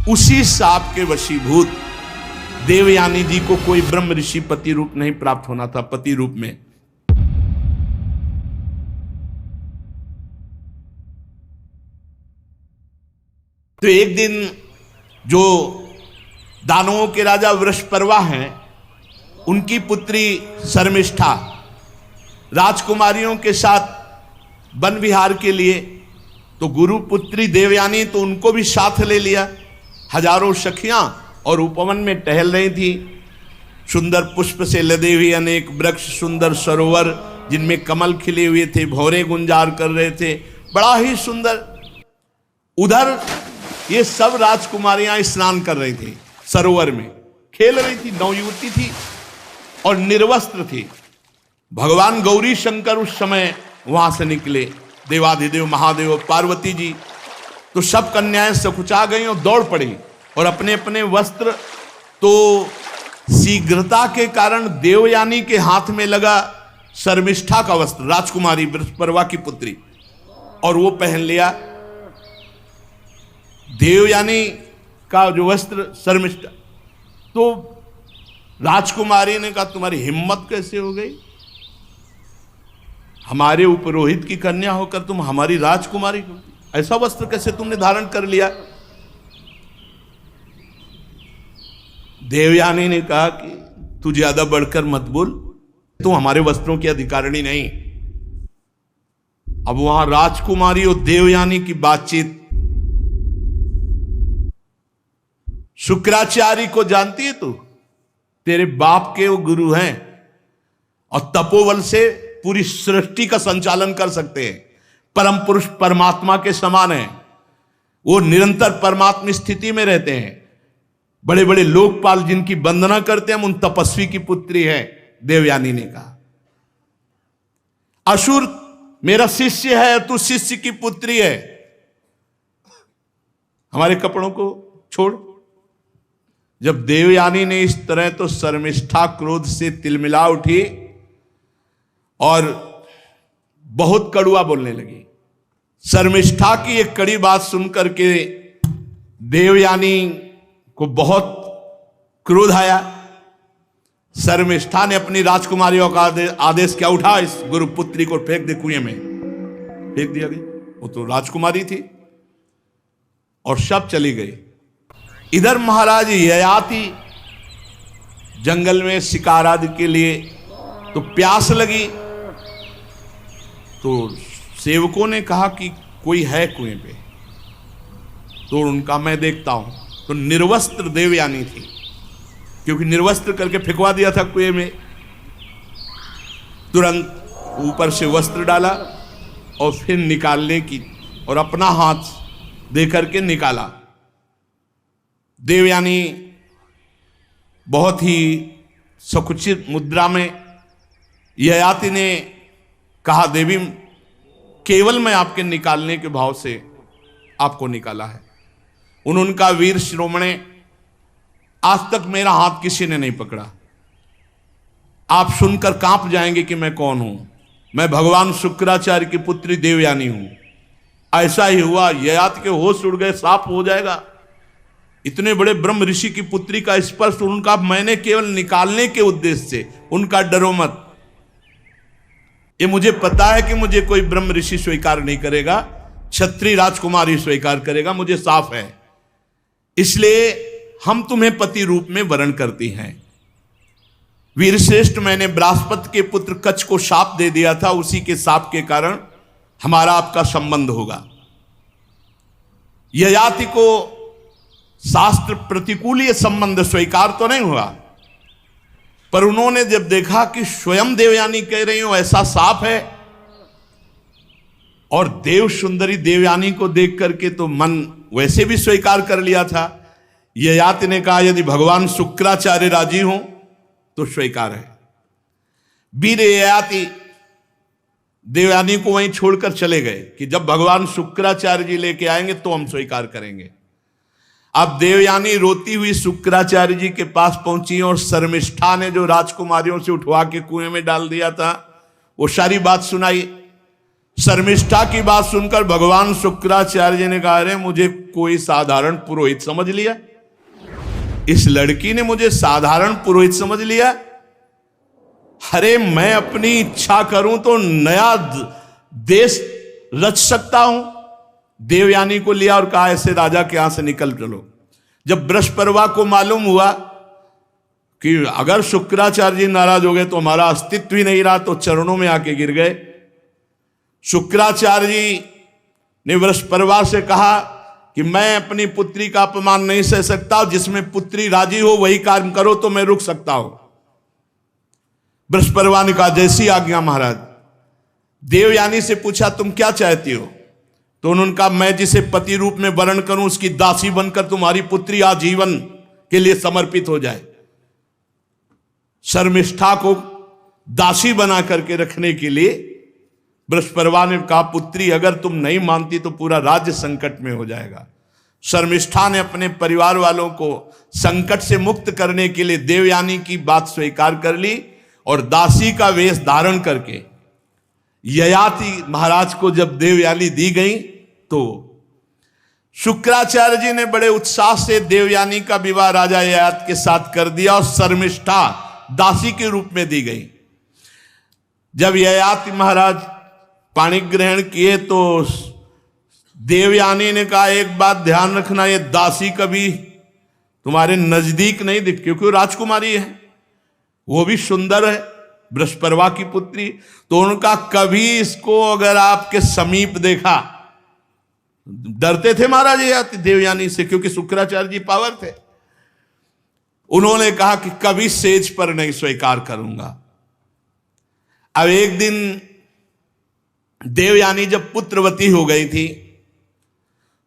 उसी साप के वशीभूत देवयानी जी को कोई ब्रह्म ऋषि पति रूप नहीं प्राप्त होना था, पति रूप में। तो एक दिन जो दानवों के राजा वृषपर्वा हैं, उनकी पुत्री शर्मिष्ठा राजकुमारियों के साथ वन विहार के लिए, तो गुरु पुत्री देवयानी तो उनको भी साथ ले लिया। हजारों सखियां और उपवन में टहल रही थी। सुंदर पुष्प से लदे हुए अनेक वृक्ष, सुंदर सरोवर जिनमें कमल खिले हुए थे, भौरे गुंजार कर रहे थे, बड़ा ही सुंदर। उधर ये सब राजकुमारियां स्नान कर रही थी, सरोवर में खेल रही थी, नवयुवती थी और निर्वस्त्र थी। भगवान गौरी शंकर उस समय वहां से निकले, देवाधिदेव महादेव पार्वती जी, तो सब कन्याएं सकुचा गई और दौड़ पड़ी और अपने अपने वस्त्र, तो शीघ्रता के कारण देवयानी के हाथ में लगा शर्मिष्ठा का वस्त्र, राजकुमारी वृषपर्वा की पुत्री, और वो पहन लिया। देवयानी का जो वस्त्र शर्मिष्ठा, तो राजकुमारी ने कहा तुम्हारी हिम्मत कैसे हो गई, हमारे उपरोहित की कन्या होकर तुम हमारी राजकुमारी, ऐसा वस्त्र कैसे तुमने धारण कर लिया। देवयानी ने कहा कि तू ज्यादा बढ़कर मत बोल, तुम हमारे वस्त्रों की अधिकारिणी नहीं। अब वहां राजकुमारी और देवयानी की बातचीत, शुक्राचार्य को जानती है तू, तेरे बाप के वो गुरु हैं और तपोबल से पूरी सृष्टि का संचालन कर सकते हैं, परम पुरुष परमात्मा के समान है, वो निरंतर परमात्मा स्थिति में रहते हैं। बड़े बड़े लोकपाल जिनकी वंदना करते हैं, हम उन तपस्वी की पुत्री है। देवयानी ने कहा असुर मेरा शिष्य है, तू शिष्य की पुत्री है, हमारे कपड़ों को छोड़। जब देवयानी ने इस तरह, तो शर्मिष्ठा क्रोध से तिलमिला उठी और बहुत कड़ुआ बोलने लगी। शर्मिष्ठा की एक कड़ी बात सुनकर के देवयानी को बहुत क्रोध आया। शर्मिष्ठा ने अपनी राजकुमारियों का आदेश क्या, उठा इस गुरुपुत्री को फेंक दे कुएं में। फेंक दिया गया, वो तो राजकुमारी थी और सब चली गई। इधर महाराज ययाति जंगल में शिकार आदि के लिए, तो प्यास लगी, तो सेवकों ने कहा कि कोई है कुएं पे, तो उनका मैं देखता हूं। तो निर्वस्त्र देवयानी थी, क्योंकि निर्वस्त्र करके फेंकवा दिया था कुएं में। तुरंत ऊपर से वस्त्र डाला और फिर निकालने की, और अपना हाथ दे करके निकाला। देवयानी बहुत ही सकुचित मुद्रा में, ययाति ने कहा देवी केवल मैं आपके निकालने के भाव से आपको निकाला है। उनका वीर शिरोमणे, आज तक मेरा हाथ किसी ने नहीं पकड़ा, आप सुनकर कांप जाएंगे कि मैं कौन हूं। मैं भगवान शुक्राचार्य की पुत्री देवयानी हूं। ऐसा ही हुआ, ययाति के होश उड़ गए, साफ हो जाएगा। इतने बड़े ब्रह्म ऋषि की पुत्री का स्पर्श उनका मैंने केवल निकालने के उद्देश्य से, उनका डरो मत, ये मुझे पता है कि मुझे कोई ब्रह्म ऋषि स्वीकार नहीं करेगा, क्षत्रिय राजकुमारी स्वीकार करेगा, मुझे साफ है, इसलिए हम तुम्हें पति रूप में वरण करती हैं। वीरश्रेष्ठ, मैंने बृहस्पति के पुत्र कच्छ को शाप दे दिया था, उसी के शाप के कारण हमारा आपका संबंध होगा। ययाति को शास्त्र प्रतिकूल ये संबंध स्वीकार तो नहीं हुआ, पर उन्होंने जब देखा कि स्वयं देवयानी कह रही हो ऐसा साफ है, और देव सुंदरी देवयानी को देख करके तो मन वैसे भी स्वीकार कर लिया था। ययाति ने कहा यदि भगवान शुक्राचार्य राजी हो तो स्वीकार है। वीर ययाति देवयानी को वहीं छोड़कर चले गए कि जब भगवान शुक्राचार्य जी लेके आएंगे तो हम स्वीकार करेंगे। अब देवयानी रोती हुई शुक्राचार्य जी के पास पहुंची और शर्मिष्ठा ने जो राजकुमारियों से उठवा के कुएं में डाल दिया था वो सारी बात सुनाई। शर्मिष्ठा की बात सुनकर भगवान शुक्राचार्य जी ने कहा, अरे मुझे कोई साधारण पुरोहित समझ लिया, इस लड़की ने मुझे साधारण पुरोहित समझ लिया। अरे मैं अपनी इच्छा करूं तो नया देश रच सकता हूं। देवयानी को लिया और कहा, ऐसे राजा के यहां से निकल चलो। जब बृहस्पति को मालूम हुआ कि अगर शुक्राचार्य जी नाराज हो गए तो हमारा अस्तित्व ही नहीं रहा, तो चरणों में आके गिर गए। शुक्राचार्य जी ने बृहस्पति से कहा कि मैं अपनी पुत्री का अपमान नहीं सह सकता, जिसमें पुत्री राजी हो वही काम करो तो मैं रुक सकता हूं। बृहस्पति ने कहा, जैसी आज्ञा महाराज। देवयानी से पूछा, तुम क्या चाहती हो? तो उन्होंने कहा, मैं जिसे पति रूप में वर्ण करूं उसकी दासी बनकर तुम्हारी पुत्री आजीवन के लिए समर्पित हो जाए। शर्मिष्ठा को दासी बना करके रखने के लिए बृहस्पति ने कहा, पुत्री अगर तुम नहीं मानती तो पूरा राज्य संकट में हो जाएगा। शर्मिष्ठा ने अपने परिवार वालों को संकट से मुक्त करने के लिए देवयानी की बात स्वीकार कर ली और दासी का वेश धारण करके ययाति महाराज को जब देवयानी दी गई तो शुक्राचार्य जी ने बड़े उत्साह से देवयानी का विवाह राजा ययाति के साथ कर दिया और शर्मिष्ठा दासी के रूप में दी गई। जब ययाति महाराज पाणी ग्रहण किए तो देवयानी ने कहा, एक बात ध्यान रखना, ये दासी कभी तुम्हारे नजदीक नहीं दिख, क्योंकि वो राजकुमारी है, वो भी सुंदर है, बृहस्पति की पुत्री। तो उनका कभी इसको अगर आपके समीप देखा, डरते थे महाराज ययाति देवयानी से, क्योंकि शुक्राचार्य जी पावर थे। उन्होंने कहा कि कभी सेज पर नहीं स्वीकार करूंगा। अब एक दिन देवयानी जब पुत्रवती हो गई थी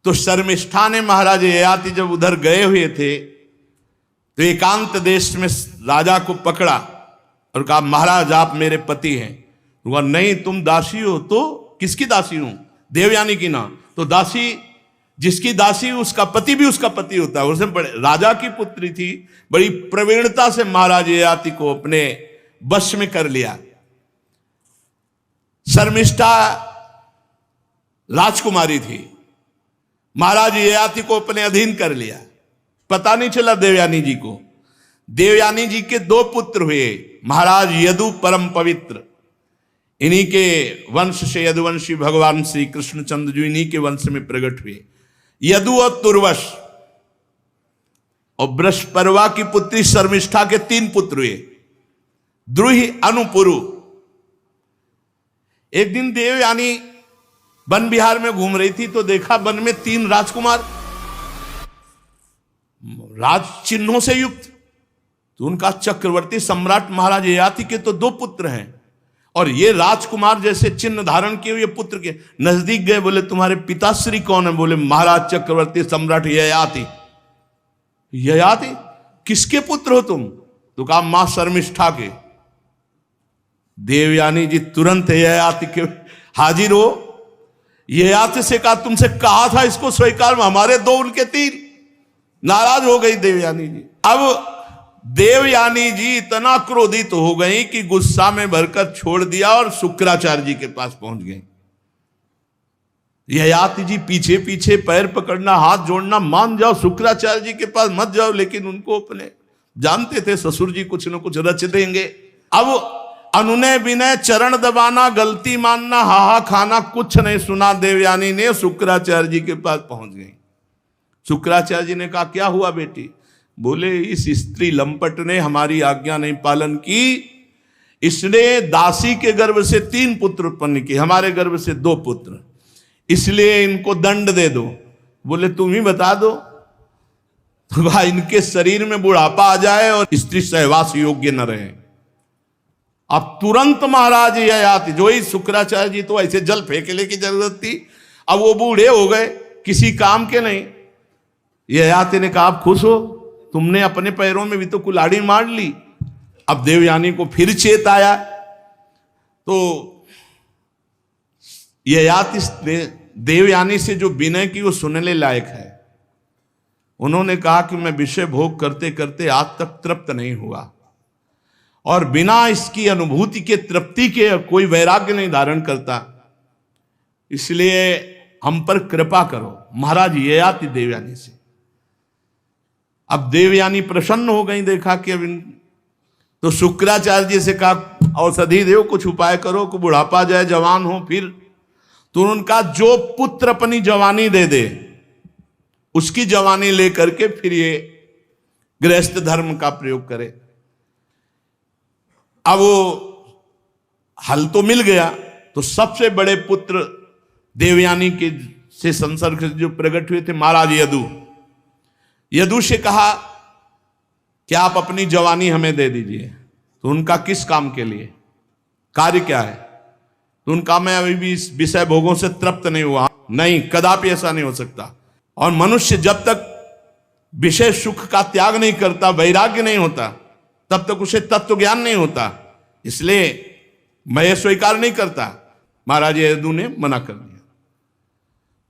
तो शर्मिष्ठा ने महाराज ययाति जब उधर गए हुए थे तो एकांत देश में राजा को पकड़ा और कहा, महाराज आप मेरे पति हैं। तो कहा, नहीं तुम दासी हो। तो किसकी दासी हूं? देवयानी की ना। तो दासी जिसकी दासी उसका पति भी उसका पति होता है। उसने बड़े राजा की पुत्री थी, बड़ी प्रवीणता से महाराज ययाति को अपने वश में कर लिया। शर्मिष्ठा राजकुमारी थी, महाराज ययाति को अपने अधीन कर लिया। पता नहीं चला देवयानी जी को। देवयानी जी के दो पुत्र हुए, महाराज यदु परम पवित्र, इन्हीं के वंश से यदुवंशी भगवान श्री कृष्णचंद्र जी इन्हीं के वंश में प्रकट हुए, यदु और तुर्वश। और बृहस्पति की पुत्री शर्मिष्ठा के 3 पुत्र हुए, द्रुहि, अनुपुरु। एक दिन देवयानी वन विहार में घूम रही थी तो देखा वन में 3 राजकुमार राज चिन्हों से युक्त। तो उनका चक्रवर्ती सम्राट महाराज ययाति के तो 2 पुत्र हैं और ये राजकुमार जैसे चिन्ह धारण किए हुए पुत्र के नजदीक गए। बोले, तुम्हारे पिताश्री कौन है? बोले, महाराज चक्रवर्ती सम्राट ययाति। ययाति? किसके पुत्र हो तुम? तो कहा, मां शर्मिष्ठा के। देवयानी जी तुरंत ययाति के हाजिर हो। ययाति से कहा, तुमसे कहा था इसको स्वीकार, हमारे 2 उनके 3। नाराज हो गई देवयानी जी। अब देवयानी जी इतना क्रोधित हो गई कि गुस्सा में भरकर छोड़ दिया और शुक्राचार्य जी के पास पहुंच गई। ययाति जी पीछे पीछे पैर पकड़ना, हाथ जोड़ना, मान जाओ शुक्राचार्य जी के पास मत जाओ, लेकिन उनको अपने जानते थे ससुर जी कुछ न कुछ रच देंगे। अब अनुनय विनय, चरण दबाना, गलती मानना, हाहा खाना, कुछ नहीं सुना। देवयानी ने शुक्राचार्य जी के पास पहुंच गई। शुक्राचार्य जी ने कहा, क्या हुआ बेटी? बोले, इस स्त्री लंपट ने हमारी आज्ञा नहीं पालन की, इसने दासी के गर्भ से 3 पुत्र उत्पन्न किए, हमारे गर्भ से 2 पुत्र, इसलिए इनको दंड दे दो। बोले, तुम ही बता दो। तो भाई इनके शरीर में बुढ़ापा आ जाए और स्त्री सहवास योग्य न रहे। अब तुरंत महाराज ययाति, जो ही शुक्राचार्य जी तो ऐसे जल फेंकने की जरूरत थी, अब वो बूढ़े हो गए, किसी काम के नहीं। ययाति ने कहा, आप खुश हो, तुमने अपने पैरों में भी तो कुल्हाड़ी मार ली। अब देवयानी को फिर चेत आया तो ययाति देवयानी से जो विनय की वो सुनने लायक है। उन्होंने कहा कि मैं विषय भोग करते करते आज तक तृप्त नहीं हुआ और बिना इसकी अनुभूति के, तृप्ति के कोई वैराग्य नहीं धारण करता। इसलिए हम पर कृपा करो। महाराज ययाति देवयानी से, अब देवयानी प्रसन्न हो गई, देखा कि अब तो शुक्राचार्य जी से कहा औषधि दो, कुछ उपाय करो कि बुढ़ापा जाए, जवान हो फिर। तो उनका जो पुत्र अपनी जवानी दे दे, उसकी जवानी लेकर के फिर ये गृहस्थ धर्म का प्रयोग करे। अब वो हल तो मिल गया, तो सबसे बड़े पुत्र देवयानी के से संसर्ग जो प्रकट हुए थे महाराज यदु। यदु से कहा कि आप अपनी जवानी हमें दे दीजिए। तो उनका किस काम के लिए, कार्य क्या है? तो उनका मैं अभी भी इस विषय भोगों से तृप्त नहीं हुआ। नहीं, कदापि ऐसा नहीं हो सकता। और मनुष्य जब तक विषय सुख का त्याग नहीं करता, वैराग्य नहीं होता, तब तक उसे तत्व ज्ञान नहीं होता। इसलिए मैं ये स्वीकार नहीं करता। महाराज यदु ने मना कर दिया।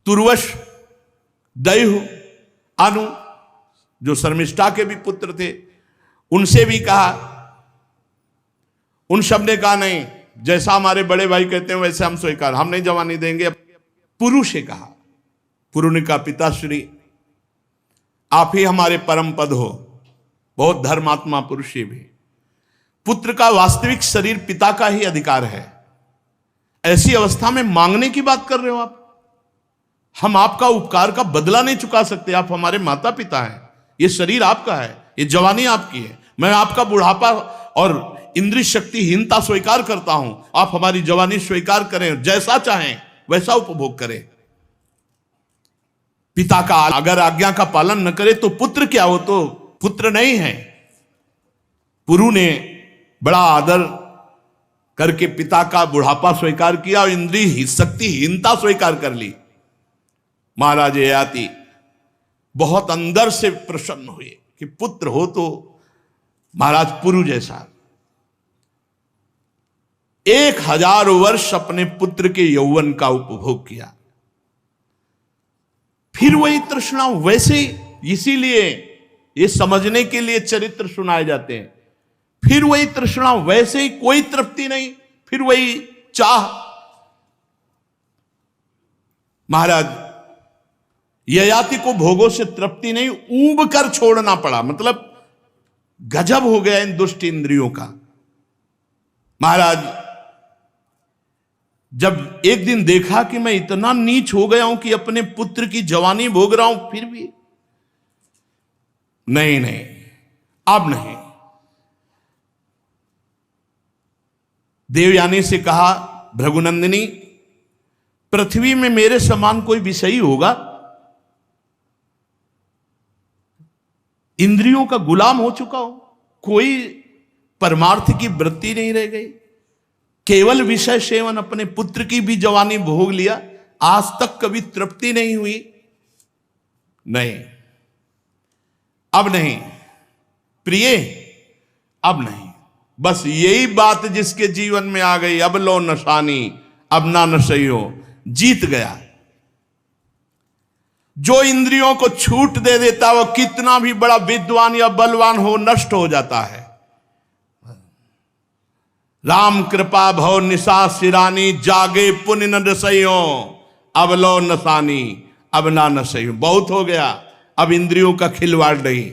तुर्वश, दैहु, अनु जो शर्मिष्ठा के भी पुत्र थे, उनसे भी कहा। उन सब ने कहा नहीं, जैसा हमारे बड़े भाई कहते हैं वैसे हम स्वीकार, हम नहीं जवानी देंगे। पुरु से कहा। पुरु ने कहा पिताश्री आप ही हमारे परम पद हो, बहुत धर्मात्मा पुरुष ही भी। पुत्र का वास्तविक शरीर पिता का ही अधिकार है। ऐसी अवस्था में मांगने की बात कर रहे हो आप? हम आपका उपकार का बदला नहीं चुका सकते। आप हमारे माता पिता हैं, ये शरीर आपका है, ये जवानी आपकी है। मैं आपका बुढ़ापा और इंद्रिय शक्तिहीनता स्वीकार करता हूं, आप हमारी जवानी स्वीकार करें, जैसा चाहें वैसा उपभोग करें। पिता का अगर आज्ञा का पालन न करे तो पुत्र क्या हो, तो पुत्र नहीं है। पुरु ने बड़ा आदर करके पिता का बुढ़ापा स्वीकार किया और इंद्रिय शक्तिहीनता स्वीकार कर ली। महाराज ययाति बहुत अंदर से प्रसन्न हुए कि पुत्र हो तो महाराज पुरु जैसा। 1000 वर्ष अपने पुत्र के यौवन का उपभोग किया। फिर वही तृष्णा वैसे, इसीलिए ये समझने के लिए चरित्र सुनाए जाते हैं। फिर वही तृष्णा वैसे ही, कोई तृप्ति नहीं, फिर वही चाह। महाराज ययाति को भोगों से तृप्ति नहीं, ऊब कर छोड़ना पड़ा। मतलब गजब हो गया इन दुष्ट इंद्रियों का। महाराज जब एक दिन देखा कि मैं इतना नीच हो गया हूं कि अपने पुत्र की जवानी भोग रहा हूं, फिर भी नहीं, अब नहीं। देवयानी से कहा भृगुनंदिनी, पृथ्वी में मेरे समान कोई विषयी होगा? इंद्रियों का गुलाम हो चुका हो, कोई परमार्थ की वृत्ति नहीं रह गई, केवल विषय सेवन, अपने पुत्र की भी जवानी भोग लिया, आज तक कभी तृप्ति नहीं हुई। नहीं, अब नहीं प्रिय, अब नहीं। बस यही बात जिसके जीवन में आ गई, अब लो नशानी अब ना नशइयो, जीत गया। जो इंद्रियों को छूट दे देता वो कितना भी बड़ा विद्वान या बलवान हो, नष्ट हो जाता है। राम कृपा भव निशा सिरानी, जागे पुण्य न नशइयो, अब लो नशानी अब ना नशइयो। बहुत हो गया, अब इंद्रियों का खिलवाड़ नहीं।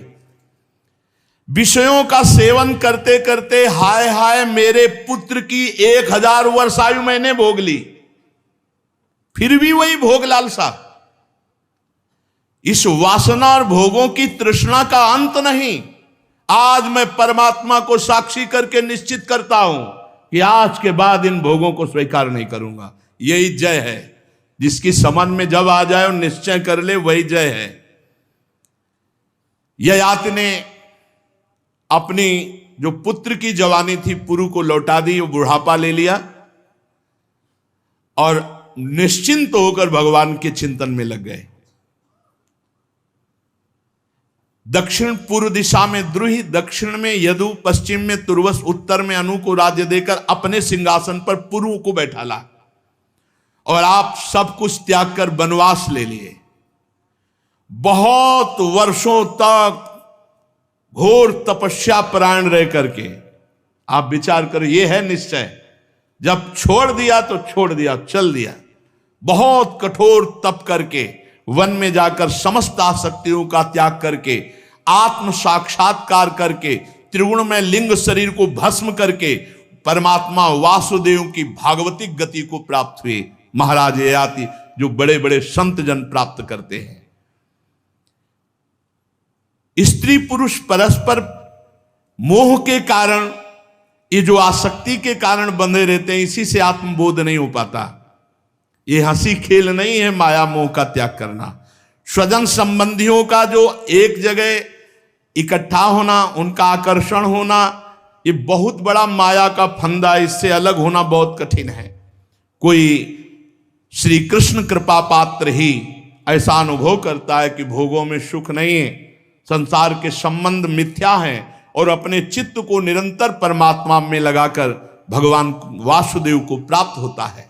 विषयों का सेवन करते करते हाय हाय मेरे पुत्र की 1000 वर्ष आयु मैंने भोग ली, फिर भी वही भोग लालसा। इस वासना और भोगों की तृष्णा का अंत नहीं। आज मैं परमात्मा को साक्षी करके निश्चित करता हूं कि आज के बाद इन भोगों को स्वीकार नहीं करूंगा। यही जय है, जिसकी समझ में जब आ जाए और निश्चय कर ले, वही जय है। ययाति ने अपनी जो पुत्र की जवानी थी पुरु को लौटा दी, वो बुढ़ापा ले लिया और निश्चिंत होकर भगवान के चिंतन में लग गए। दक्षिण पूर्व दिशा में द्रुहि, दक्षिण में यदु, पश्चिम में तुर्वस, उत्तर में अनु को राज्य देकर अपने सिंहासन पर पुरु को बैठाला और आप सब कुछ त्याग कर वनवास ले लिए। बहुत वर्षों तक घोर तपस्या परायण रह करके आप विचार करो, ये है निश्चय। जब छोड़ दिया तो छोड़ दिया, चल दिया। बहुत कठोर तप करके वन में जाकर समस्त आसक्तियों का त्याग करके आत्म साक्षात्कार करके त्रिगुणमय लिंग शरीर को भस्म करके परमात्मा वासुदेव की भागवतिक गति को प्राप्त हुए महाराज ययाति, जो बड़े बड़े संत जन प्राप्त करते हैं। स्त्री पुरुष परस्पर मोह के कारण, ये जो आसक्ति के कारण बंधे रहते हैं, इसी से आत्मबोध नहीं हो पाता। ये हंसी खेल नहीं है माया मोह का त्याग करना। स्वजन संबंधियों का जो एक जगह इकट्ठा होना, उनका आकर्षण होना, ये बहुत बड़ा माया का फंदा। इससे अलग होना बहुत कठिन है। कोई श्री कृष्ण कृपा पात्र ही ऐसा अनुभव करता है कि भोगों में सुख नहीं है, संसार के संबंध मिथ्या हैं, और अपने चित्त को निरंतर परमात्मा में लगाकर भगवान वासुदेव को प्राप्त होता है।